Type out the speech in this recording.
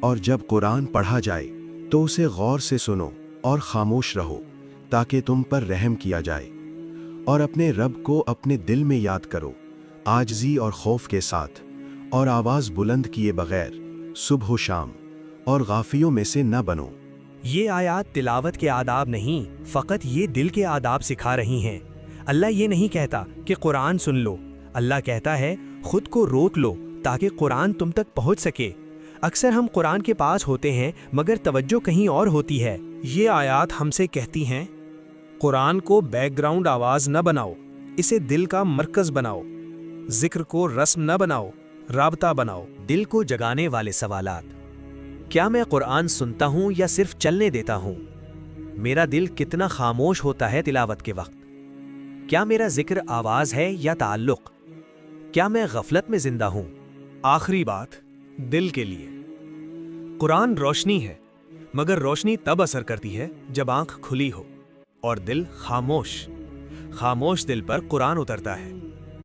اور جب قرآن پڑھا جائے تو اسے غور سے سنو اور خاموش رہو تاکہ تم پر رحم کیا جائے، اور اپنے رب کو اپنے دل میں یاد کرو، عاجزی اور خوف کے ساتھ، اور آواز بلند کیے بغیر، صبح و شام، اور غافیوں میں سے نہ بنو۔ یہ آیات تلاوت کے آداب نہیں، فقط یہ دل کے آداب سکھا رہی ہیں۔ اللہ یہ نہیں کہتا کہ قرآن سن لو، اللہ کہتا ہے خود کو روک لو تاکہ قرآن تم تک پہنچ سکے۔ اکثر ہم قرآن کے پاس ہوتے ہیں مگر توجہ کہیں اور ہوتی ہے۔ یہ آیات ہم سے کہتی ہیں قرآن کو بیک گراؤنڈ آواز نہ بناؤ، اسے دل کا مرکز بناؤ، ذکر کو رسم نہ بناؤ، رابطہ بناؤ۔ دل کو جگانے والے سوالات: کیا میں قرآن سنتا ہوں یا صرف چلنے دیتا ہوں؟ میرا دل کتنا خاموش ہوتا ہے تلاوت کے وقت؟ کیا میرا ذکر آواز ہے یا تعلق؟ کیا میں غفلت میں زندہ ہوں؟ آخری بات دل کے لیے، قرآن روشنی ہے، مگر روشنی تب اثر کرتی ہے جب آنکھ کھلی ہو اور دل خاموش۔ خاموش دل پر قرآن اترتا ہے۔